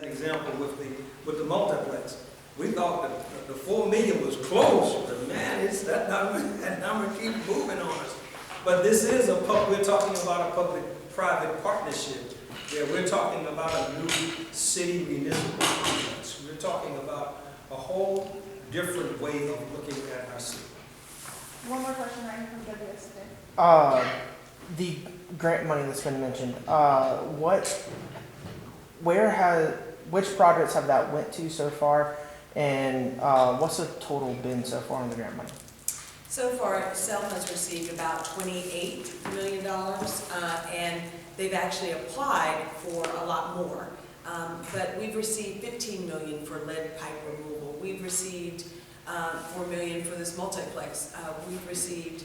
example with the multiplex. We thought that the 4 million was close, but man, that number keeps moving on us. But this is we're talking about a public-private partnership. Yeah, we're talking about a new city municipal complex. We're talking about a whole different way of looking at our city. One more question, Ryan, from WSD. The grant money that's been mentioned, which projects have that went to so far, and what's the total been so far on the grant money? So far, Selma has received about $28 million, and they've actually applied for a lot more. But we've received $15 million for lead pipe removal. We've received $4 million for this multiplex. We've received,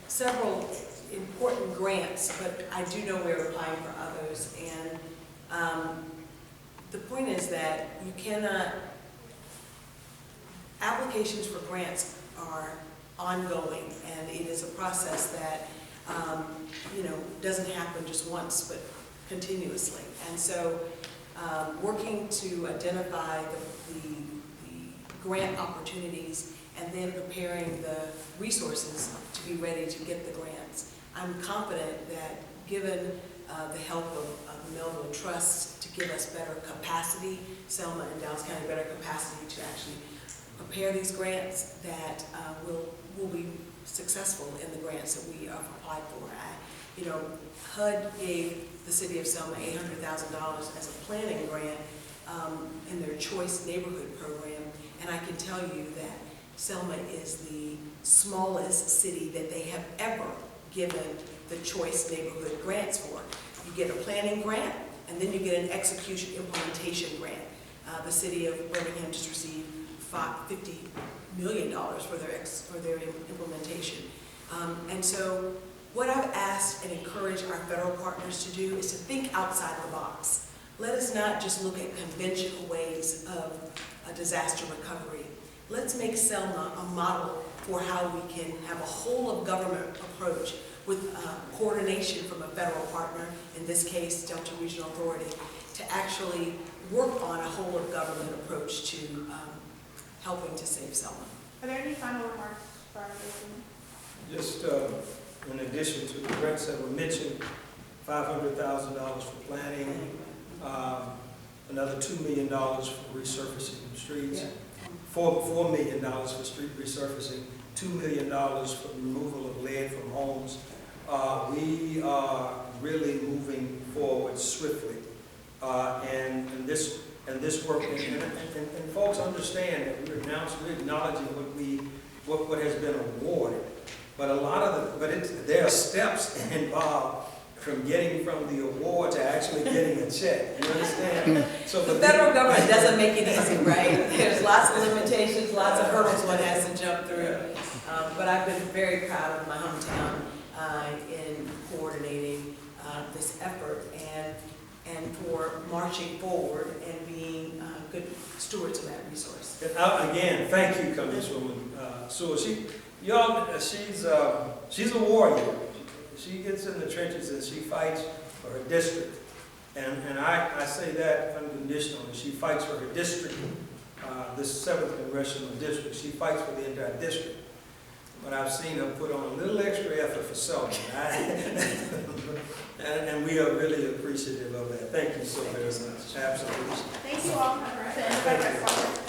several important grants, but I do know we're applying for others. And the point is that you cannot, applications for grants are ongoing, and it is a process that, doesn't happen just once, but continuously. And so working to identify the grant opportunities and then preparing the resources to be ready to get the grants. I'm confident that given the help of the Melville Trust to give us better capacity, Selma and Dallas County better capacity to actually prepare these grants, that we'll be successful in the grants that we have applied for. HUD gave the city of Selma $800,000 as a planning grant in their Choice Neighborhood program, and I can tell you that Selma is the smallest city that they have ever given the Choice Neighborhood grants for. You get a planning grant, and then you get an execution implementation grant. The city of Birmingham just received $50 million for their implementation. And so what I've asked and encouraged our federal partners to do is to think outside the box. Let us not just look at conventional ways of a disaster recovery. Let's make Selma a model for how we can have a whole of government approach with coordination from a federal partner, in this case Delta Regional Authority, to actually work on a whole of government approach to helping to save Selma. Are there any final remarks for our listening? Just in addition to the grants that were mentioned, $500,000 for planning, another $2 million for resurfacing streets, $4 million for street resurfacing, $2 million for removal of lead from homes. We are really moving forward swiftly, and this work, and folks understand that we're acknowledging what has been awarded, but there are steps involved from getting from the award to actually getting a check. You understand? So the federal government doesn't make it easy, right? There's lots of limitations, lots of hurdles one has to jump through. But I've been very proud of my hometown in coordinating this effort and for marching forward and being good stewards of that resource. And again, thank you, Congresswoman Sewell. She's a warrior. She gets in the trenches and she fights for her district. And I say that unconditionally. She fights for her district, this 7th Congressional District. She fights for the entire district. But I've seen her put on a little extra effort for Selma. And we are really appreciative of that. Thank you so very much. Absolutely. Thank you all for